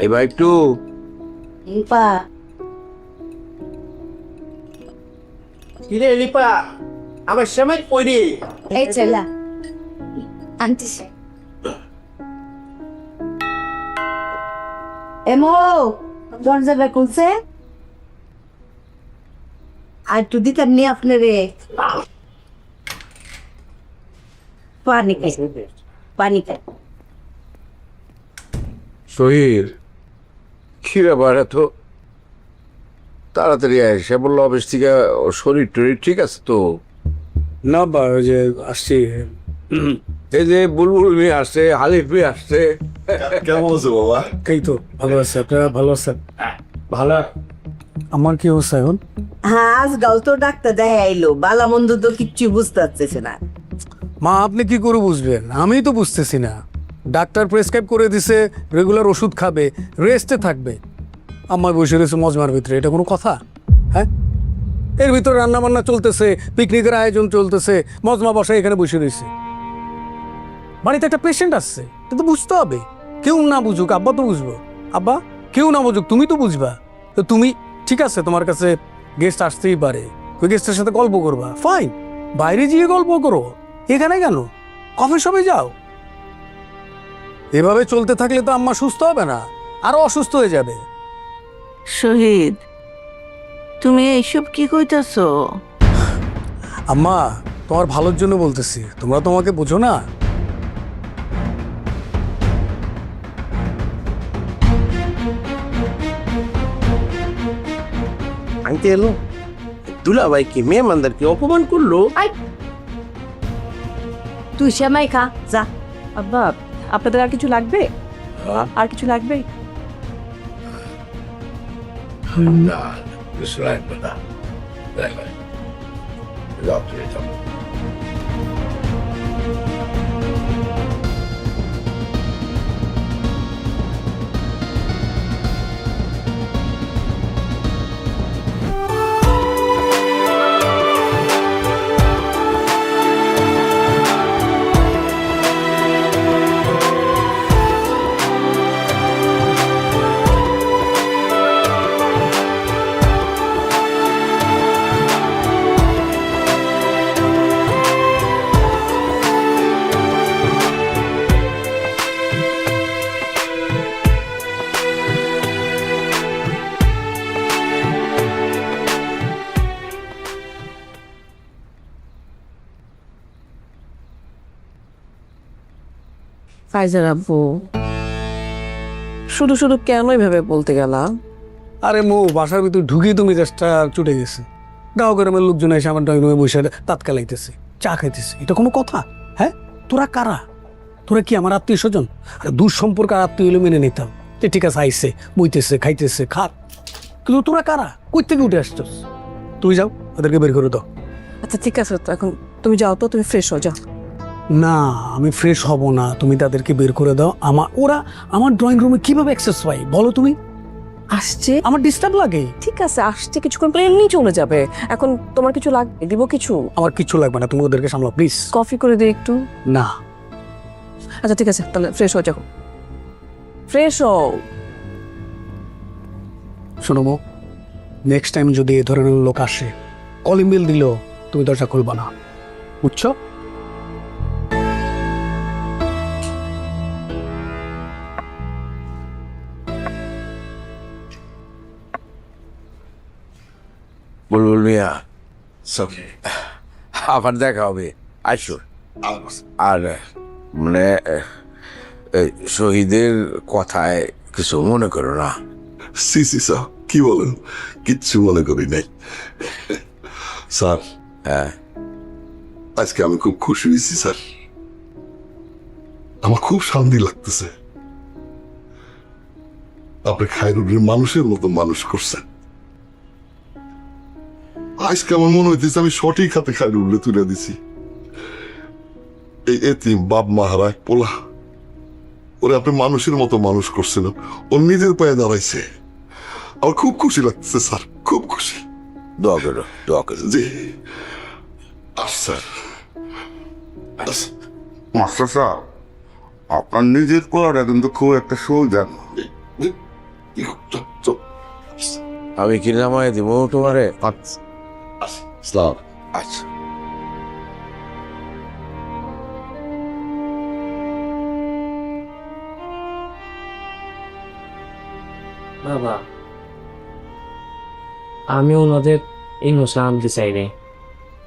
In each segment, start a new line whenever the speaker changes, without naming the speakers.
এবার একটু
লিপা
কিরে লিপা আমার সময় পড়ি
এই চলা আনতেছে এমো দরজা খুলছে আর একটু দিতাম নি আপনারে পানি খাই পানি খাই
শহীদ কি ব্যাপার এত তাড়াতাড়ি আসে বললো অফিস থেকে ওর শরীর টরীর ঠিক আছে তো?
না বা ওই যে আসছি
এই যে বুলবুল মেয়ে আসছে, হালিফ মেয়ে আসছে।
কেমন আছো বাবা?
এই তো ভালো আছে, আপনারা ভালো আছেন? ভালো। আমার কি অবস্থা এখন?
হ্যাঁ আজকাল তো ডাক্তার দেখা আইলো বালা মন্দ তো কিচ্ছু বুঝতে পারতেছে না
মা আপনি কি করে বুঝবেন? আমি তো বুঝতেছি না। ডাক্তার প্রেসক্রাইব করে দিছে রেগুলার ওষুধ খাবে, রেস্টে থাকবে। আমার বসে রয়েছে মজমার ভিতরে, এটা কোনো কথা? হ্যাঁ, এর ভিতরে রান্না বান্না চলতেছে, পিকনিকের আয়োজন চলতেছে, মজমা বসা এখানে বসে রয়েছে। বাড়িতে একটা পেশেন্ট আসছে, এটা তো বুঝতে হবে। কেউ না বুঝুক, আব্বা তো বুঝবো। আব্বা কেউ না বুঝুক, তুমি তো বুঝবা। তো তুমি ঠিক আছে, তোমার কাছে গেস্ট আসতেই পারে, ওই গেস্টের সাথে গল্প করবা, ফাইন। বাইরে গিয়ে গল্প করো, এখানে কেন? কফি শপে যাও। এভাবে চলতে থাকলে তো আম্মা সুস্থ হবে না, আরো অসুস্থ হয়ে যাবে।
শহীদ, তুমি এইসব কি কইতাছো?
আম্মা তোমার ভালোর জন্য বলতেছি, তোমরা তোমাকে বোঝো না।
আনতে এলো দুলাভাই কি মেহমানদার কি অপমান করলো?
তুই সেমাই খা যা
আব্বা আপনাদের আর কিছু লাগবে? আর কিছু লাগবে?
না কিছু লাগবে না।
ফাইজার আব্বু শুধু শুধু কেন এইভাবে বলতে গেলা?
আরে মো বাসার ভিতর ঢুকি তুমি চেষ্টা ছুটে গেছে। গাঁও গ্রামের লোকজন এসে আমার ড্রয়িং রুমে বসে তাৎকালাইতেছে, চা খাইতেছে, এটা কোনো কথা? হ্যাঁ, তোরা কারা? তোরা কি আমার আত্মীয় স্বজন? দূর সম্পর্ক আর আত্মীয় হলে মেনে নিতাম যে ঠিক আছে, আইসে বইতেছে, খাইতেছে, খাক। কিন্তু তোরা কারা? কই থেকে উঠে আসছস? তুই যাও, ওদেরকে বের করে দাও।
আচ্ছা ঠিক আছে, তো এখন তুমি যাও, তো তুমি ফ্রেশ হও, যাও।
না, আমি ফ্রেশ হব না, তুমি তাদেরকে বের করে দাও। ওরা আমার ড্রয়িং রুমে কিভাবে অ্যাক্সেস পাই বলো তুমি?
আসছে,
আমার ডিস্টার্ব লাগে।
ঠিক আছে আসছে, কিছুক্ষণ পরে এমনি চলে যাবে। এখন তোমার কিছু লাগবে? দিব কিছু?
আমার কিচ্ছু লাগবে না, তুমি ওদেরকে সামলাও প্লিজ।
কফি করে দিই একটু?
না।
আচ্ছা ঠিক আছে, তাহলে ফ্রেশ হও, যাও ফ্রেশ হও।
শোনো মো, নেক্সট টাইম যদি এ ধরনের লোক আসে, কলিং বেল দিল তুমি দরজা খুলবা না, বুঝছো?
বুলবুল মিয়া আবার দেখা হবে, আসো। আর মানে শহীদের কথায় কিছু মনে করো না।
সি সি স্যার, কি বলেন? কিচ্ছু মনে করি নাই স্যার।
হ্যাঁ,
আজকে আমি খুব খুশি হয়েছি স্যার, আমার খুব শান্তি লাগতেছে। আপনি খায়রুলের মানুষের মতো মানুষ করছেন। আজকে আমার মনে হইতেছে আমি সঠিক হাতে খায়রুলে তুলে দিছি। এই এতিম বাপ মাহারা এক পোলা, ওরে আপনি মানুষের মতো মানুষ করছেন, ওর নিজের পায়ে দাঁড়াইছে। আমার খুব খুশি লাগতেছে স্যার, খুব খুশি।
দোয়া করো, দোয়া করো।
জি স্যার।
মাস্টার সাহেব, আপনার নিজের পড়াটা কিন্তু খুব একটা সোজা না।
আমি কি নামায় দিব তোমারে?
সালাম।
আচ্ছা।
বাবা, আমি ওনাদের এই মশলা আনতে চাই রে,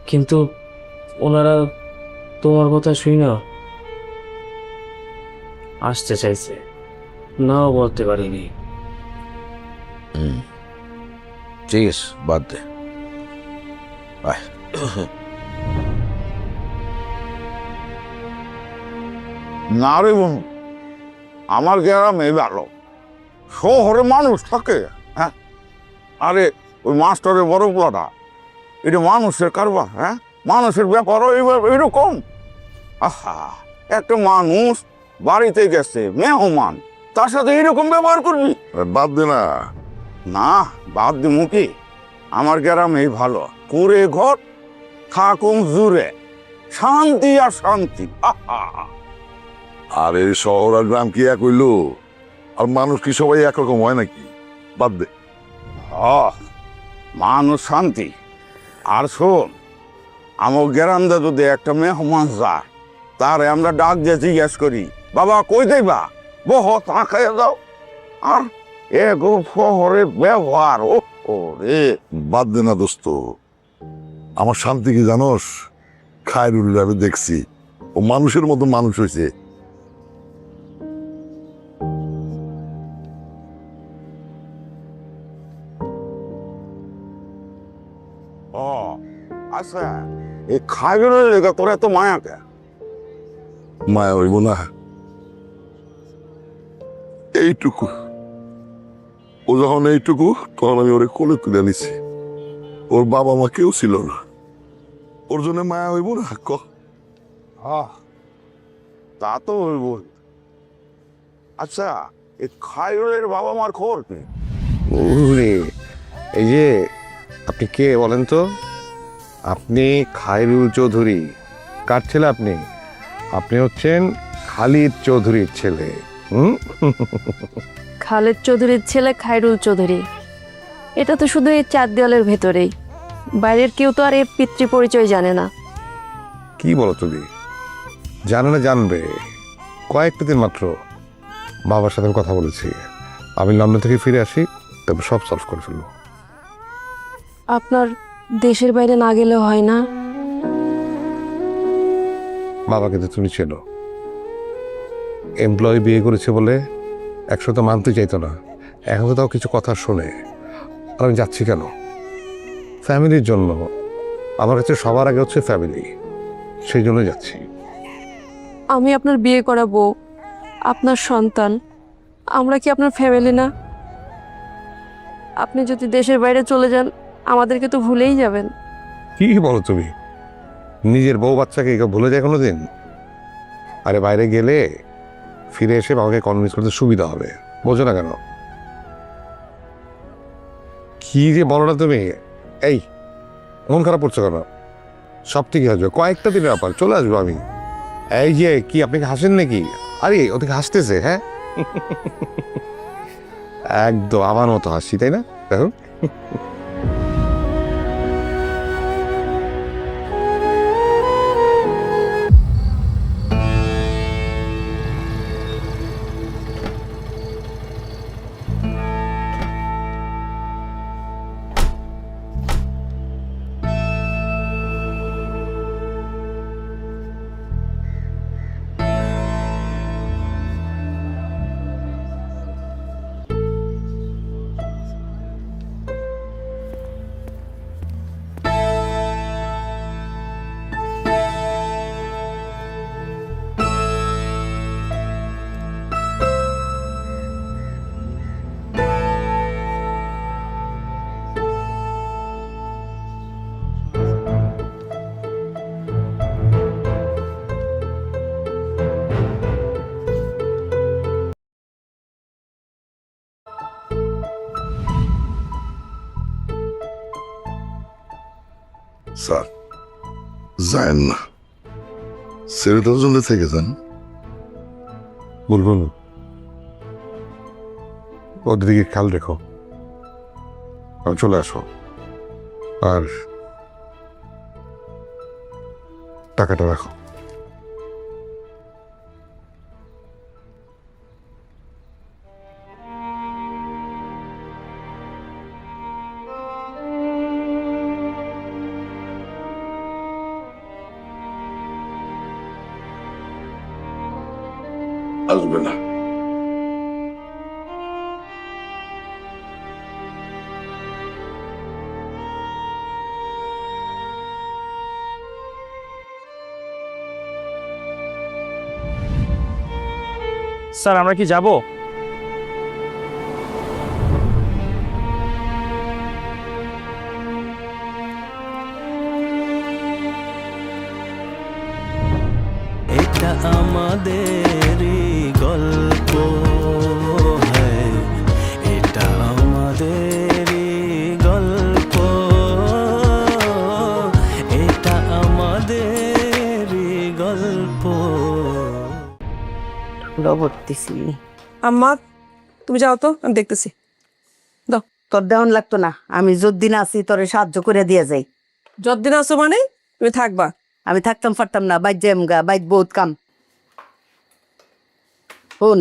কিন্তু ওনারা তোমার কথা শুই না আসতে চাইছে, নাও বলতে পারিনি।
ঠিক আছে, বাদ দে। আয়।
না রে বোন, আমার গ্রামে ভালো, শহরে মানুষ থাকে। হ্যাঁ, আরে ওই মাস্টারের বড় পোলাটা, এটা মানুষের কারবার। হ্যাঁ, মানুষের ব্যাপারও এরকম। আহা, একটা মানুষ বাড়িতে গেছে, মেহমান, তার সাথে এরকম ব্যবহার করবি?
বাদ দে না।
না, বাদ দিমু কি? আমার গ্রামেই ভালো, কুড়ে ঘর, থাকুম জুড়ে, শান্তি আর শান্তি। আহা,
আর এই শহর আর গ্রাম কি এক হইল? আর মানুষ কি সবাই একরকম হয় নাকি? বাদ দে।
মানুষ শান্তি। আর শোন, আমার গ্রামে যদি একটা মেহমান যায়, তারে আমরা ডাক দিয়ে জিজ্ঞেস করি, বাবা কই যাইবা, বহ তা খাইয়ে দাও। আর এগো শহরে ব্যবহার, ও রে।
বাদ দে না দোস্ত। আমার শান্তি কি জানোস? খায়রুল আমি দেখছি, ও মানুষের মতো মানুষ হয়েছে।
ও আচ্ছা, এই খাইবেনের লেগে তোর এত মায়া কে?
মায়া হইব না? এইটুকু, ও যখন এইটুকু, তখন আমি ওরে কোলে তুলে নিছি। ওর বাবা মা কেউ ছিল না, ওর জন্য মায়া হইব না?
তা তো হইব। আচ্ছা, এই খাইবেনের বাবা মার খবর কি?
ওরে, এই যে আপনি কে বলেন তো? আপনি খায়রুল চৌধুরী। কার ছেলে আপনি? আপনি হচ্ছেন খালিদ চৌধুরীর ছেলে।
খালেদ চৌধুরীর ছেলে খায়রুল চৌধুরী। এটা তো শুধু এই চার দেওয়ালের ভেতরেই, বাইরের কেউ তো আর এর পিতৃ পরিচয় জানে না।
কি বলো তুমি? জানে না, জানবে। কয়েকটা দিন মাত্র বাবার সাথে কথা বলেছি, আমি লন্ডন থেকে ফিরে আসি, তবে সব সলভ করে ফেলবো।
আপনার দেশের বাইরে না গেলেও হয় না?
বাবাকে তো তুমি চেনো, এমপ্লয়ি বিয়ে করেছে বলে একসাথে মানতে চাইতো না, এখন তো তাও কিছু কথা শোনে। আর আমি যাচ্ছি কেন? ফ্যামিলির জন্য। আমার কাছে সবার আগে হচ্ছে ফ্যামিলি, সেই জন্য যাচ্ছি।
আমি আপনার বিয়ে করা বউ, আপনার সন্তান, আমরা কি আপনার ফ্যামিলি না? আপনি যদি দেশের বাইরে চলে যান, আমাদেরকে তো ভুলেই যাবেন।
কি বলো তুমি? নিজের বউ বাচ্চাকে কেউ ভুলে যায় কোনোদিন? আরে বাইরে গেলে ফিরে এসে বাবাকে কনভিন্স করতে সুবিধা হবে, বোঝো না কেন? কি যে বলো না তুমি। এই মন খারাপ করছো কেন? সব ঠিকই আসবে, কয়েকটা দিনের ব্যাপার, চলে আসবো আমি। এই যে কি, আপনি কি হাসেন নাকি? আরে ওদিকে হাসতেছে। হ্যাঁ, একদম আমার মতো হাসি, তাই না? দেখো।
স্যার যান না, ছেলেটার জন্য থেকে যান।
বলবো ওদের দিকে খেয়াল রেখো, আর চলে আসো। আর টাকাটা রাখো।
আসবে না।
স্যার আমরা কি যাব?
এটা আমাদেরই গল্প, হ্যাঁ এটা আমাদেরই গল্প, এটা আমাদেরই গল্প।
রবর্তিছি
আম্মা তুমি যাও তো, আমি দেখতেছি।
তোর দেওয়ান লাগতো না, আমি যদ্দিন আছি তোরে সাহায্য করে দিয়ে যাই।
যতদিন আসো মানে তুমি থাকবা?
আমি থাকতাম পারতাম না, বাইর যাম গা, বাইর বহুত কাম। শুন,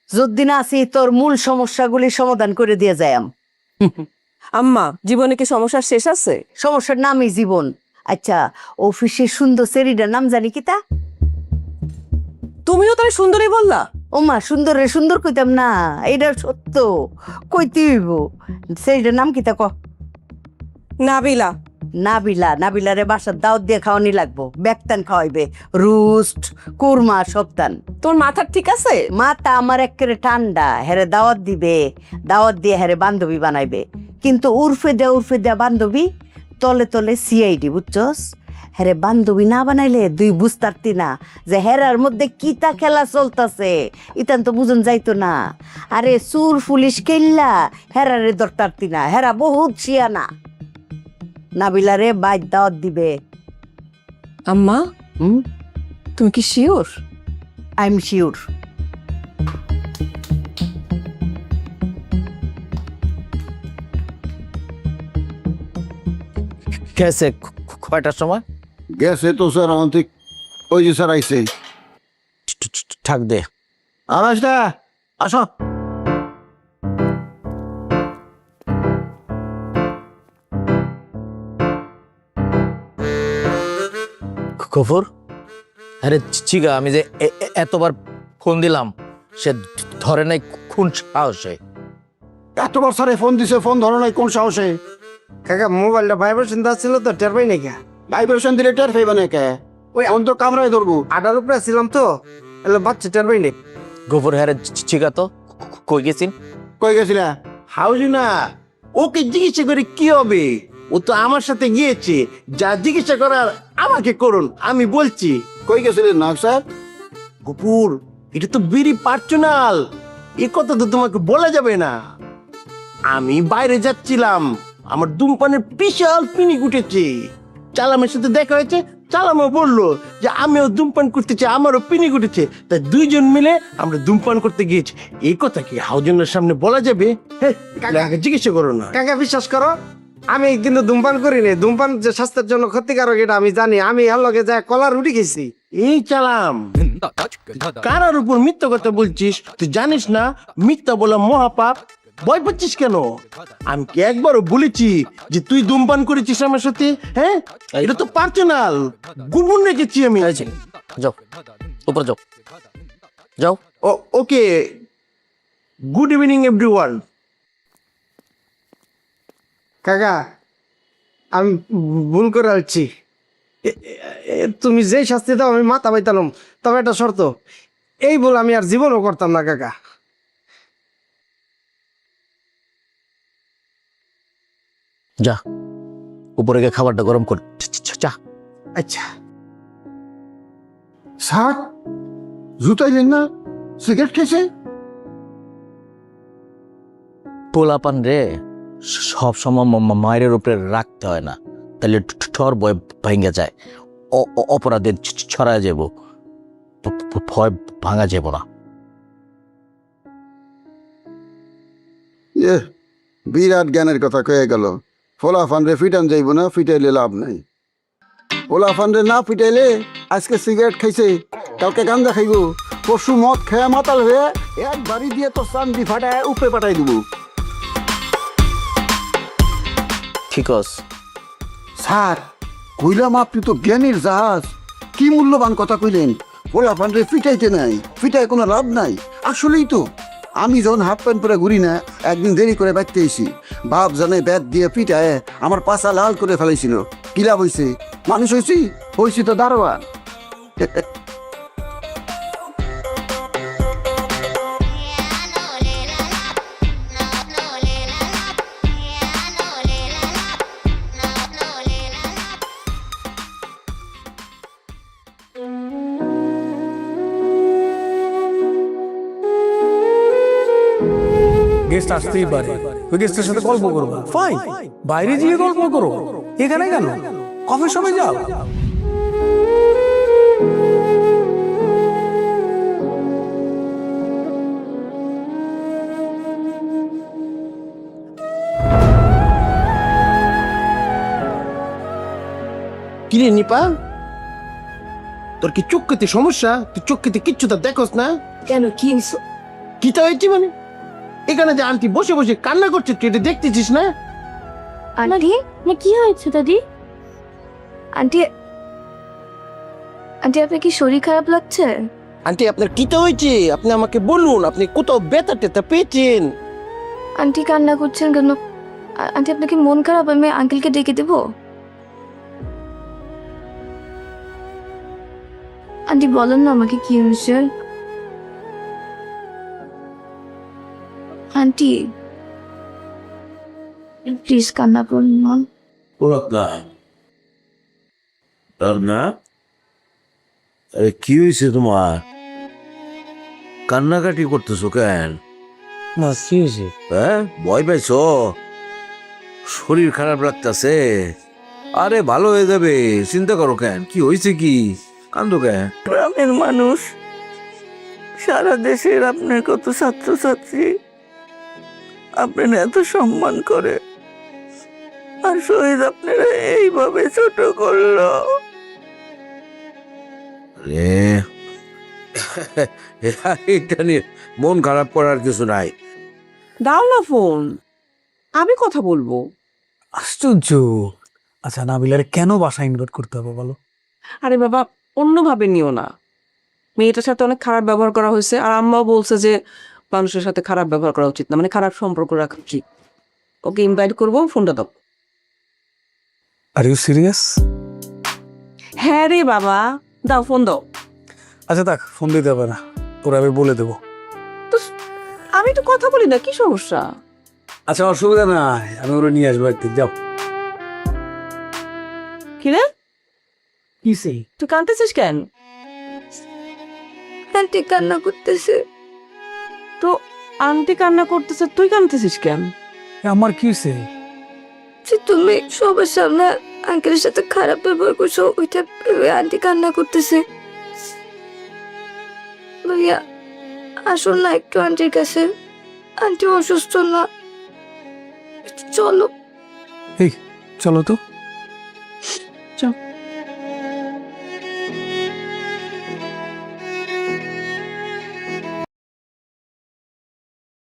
যদ্দিন আছি তোর মূল সমস্যাগুলি সমাধান করে দিয়ে যাই।
আম্মা জীবনে কি সমস্যার শেষ আছে?
সমস্যার নামই জীবন। আচ্ছা, অফিসের সুন্দর সেরিটার নাম জানি কি তা?
তুমিও তার সুন্দরী বললা?
ওমা, সুন্দর রে সুন্দর কইতাম না, এইটা সত্য কইতে হইব। সেরিটার নাম কি তা ক?
নাবিলা।
নাবিলা। নাবিলারে বাসার দাওয়াত দিয়ে খাওয়ানি লাগবো, ব্যাকতান খাওয়াইবে, রুস্ট কুরমা সবতান।
তোর মাথা ঠিক আছে?
মাথা আমার একেবারে ঠান্ডা। হেরে দাওয়াত দিবে, দাওয়াত দিয়ে হেরে বান্ধবী বানাইবে, কিন্তু উর্ফে দেয়া বান্ধবী, তলে তলে সিআইডি, বুঝছস? হেরে বান্ধবী না বানাইলে দুই বুঝতারতি না যে হেরার মধ্যে কিতা খেলা চলতেছে, ইতান তো বুঝন যাইতো না। আরে চুর পুলিশ কেল্লা হেরারে দরতারতি না, হেরা বহুত শিয়ানা। নাবিলারে বাইর দাওয়াত দিবে।
আম্মা তুমি কি শিওর?
I am sure.
গেছে কয়টার সময়?
গেছে তো স্যার, আমাদের ওই যে স্যার আইসে।
থাক দে।
আনাস না, আসো।
গফুর, আরে চিগা, আমি যে এতবার ফোন দিলাম সে ধরে নাই, কোন সাহসে?
এতবার স্যারে ফোন দিছে, ফোন ধরো নাই কোন সাহসে?
কাকা মোবাইলটা ভাইব্রেশন ছিল তো, টের পাই নাই কা।
ভাইব্রেশন দিলে টের পাইবা না কে? ওই এখন তো কামড়ায় ধরবো।
আটার উপরে ছিলাম তো, এলে বাচ্চা টের পাই নাই।
গফুর, হ্যাঁ চিগা তো কই গেছিন?
কই গেছিলা? হাউজি না, ওকে জিজ্ঞাসা করে কি হবে? ও তো আমার সাথে গিয়েছে, যা জিজ্ঞাসা করার আমাকে করুন, আমি বলছি। কই গেছিলেন না স্যার? গুপুর, এটা তো ভেরি পার্সোনাল, এ কথা তো তোমাকে বলা যাবে না। আমি বাইরে যাচ্ছিলাম, আমার ধূমপানের বিশাল পিনিক উঠেছে। চালামের সাথে দেখা হয়েছে, চালামও বললো যে আমিও ধূমপান করতে চাই, আমারও পিনিক উঠেছে, তাই দুইজন মিলে আমরা ধূমপান করতে গিয়েছি। এই কথা কি হাউজনের সামনে বলা যাবে? হ্যাঁ, জিজ্ঞাসা করো না।
কাকা বিশ্বাস করো, আমি কিন্তু ধূমপান করি নাই। ধূমপান যে স্বাস্থ্যের জন্য ক্ষতিকারক এটা আমি জানি। আমি এর লগে যায় কলার রুটি খেয়েছি।
এই চালাম, কারার উপর মিথ্যা কথা বলছিস? তুই জানিস না মিথ্যা বলা মহাপাপ? ভয় পাচ্ছিস কেন? আমি কি একবারও বলেছি যে তুই ধূমপান করেছিস আমার সাথে? হ্যাঁ, এটা তো পার্সোনাল, গোপন রেখেছি আমি।
যাও উপরে যাও, যাও।
ওকে, গুড ইভিনিং এভরিওয়ান।
কাকা আমি ভুল করে আসছি। তুমি যেই শাস্তি দাও আমি মাথা পাইতাম, তবে একটা শর্ত, এই ভুল আমি আর জীবনও করতাম না কাকা।
যা উপরে গিয়ে খাবারটা গরম কর, চা।
আচ্ছা
স্যার, জুতাইলেন না? সিগারেট খেয়েছে?
পোলাপান রে সব সময় মায়ের উপরে রাখতে হয় না, তাহলে ঠর ভয় ভাঙা যায়, অপরাধের ছড়া যাব, ভয় ভাঙা যাব না।
এ বিরাট জ্ঞানের কথা কয়ে গেল। ফোলা ফান্ডে ফিটান যাইব না, ফিটাইলে লাভ নাই। ফোলা ফান্ডে না ফিটাইলে আজকে সিগারেট খাইছে, কালকে গাঞ্জা খাইব, পরশু মদ খেয়ে মাতাল হয়ে এক বাড়ি দিয়ে তো চান্দি ফাটায় উপরে পাঠাই দিব।
ঠিক আছে।
স্যার কইলাম আপনি তো জ্ঞানীর জাহাজ, কি মূল্যবান কথা কইলেন। ফোলা ফান্ডে ফিটাইতে নাই, ফিটায় কোনো লাভ নাই। আসলেই তো আমি যখন হাফ প্যান্ট পরে ঘুরি না, একদিন দেরি করে বাইতে এসি, বাপ জানে ব্যাট দিয়ে পিটায় আমার পাছা লাল করে ফেলাইছিল। কি লাভ হয়েছে? মানুষ হয়েছি তো দারোয়ান।
গেস্ট আসতেই পারে, ওই গেস্টের সাথে গল্প করবো, ফাইন। বাইরে গিয়ে গল্প করো, এখানে কেন? কফি শপে যাও।
কিরে নিপা, তোর কি চোখতে সমস্যা? তুই চোখতে কিচ্ছু তো দেখোস না
কেন কি
কি তা হয়েছে? মানে এখানে যে আন্টি বসে বসে কান্না করছে, তুই এটা দেখতেছিস না?
আন্টি না কি হয়েছে দাদি? আন্টি আন্টি আপনার কি শরীর খারাপ লাগছে?
আন্টি আপনার কি তা হয়েছে? আপনি আমাকে বলুন, আপনি কোথাও ব্যথা টেথা পেয়েছেন?
আন্টি কান্না করছেন কেন? আন্টি আপনার কি মন খারাপ? আমি আঙ্কেলকে ডেকে দেব? আন্টি বলেন না আমাকে কি হয়েছে। আন্টি প্লিজ কান্না করুন না।
না আরে কি হয়েছে তোমার? কান্নাকাটি করতেছো কেন?
না কি হয়েছে?
হ্যাঁ, ভয় পাইছো? শরীর খারাপ লাগতেছে? আরে ভালো হয়ে যাবে, চিন্তা করো কেন? কি হয়েছে? কি কান্দো কেন?
গ্রামের মানুষ, সারা দেশের আপনার কত ছাত্রছাত্রী আপনার এত সম্মান করে, আর শহীদ আপনারা এইভাবে ছোট করলো।
রে এটা নিয়ে মন খারাপ করার কিছু নাই।
দাও না ফোন, আমি কথা বলবো।
আশ্চর্য। আচ্ছা নাবিলারে কেন বাসায় ইনভাইট করতে হবে বলো?
আরে বাবা, অন্যভাবে নিও না। মেয়েটার সাথে অনেক খারাপ ব্যবহার করা হয়েছে, আর আম্মাও বলছে যে মানুষের সাথে খারাপ ব্যবহার করা উচিত না, মানে খারাপ সম্পর্ক রাখা উচিত। ওকে ইনভাইট করবো, ফোনটা দাও।
Are you serious?
হ্যাঁ রে বাবা, দাও ফোন দাও।
আচ্ছা থাক, ফোন দিতে হবে না, ওরা আমি বলে দেবো।
তো আমি তো কথা বলি না, কি সমস্যা?
আচ্ছা অসুবিধা নাই, আমি ওরা নিয়ে আসবো একদিন। যাও।
কি রে,
কিসে?
তুই কাঁদতেছিস কেন?
আন্টি কান্না করতেছে।
তো আন্টি কান্না করতেছে, তুই কাঁদতেছিস কেন?
আমার কি হয়েছে?
যে তুমি সবার সামনে আঙ্কেলের সাথে খারাপ ব্যবহার করছো, ওইটা ভেবে আন্টি কান্না করতেছে। ভাইয়া আসুন না একটু আন্টির কাছে, আন্টি অসুস্থ না, চলো।
এই চলো তো।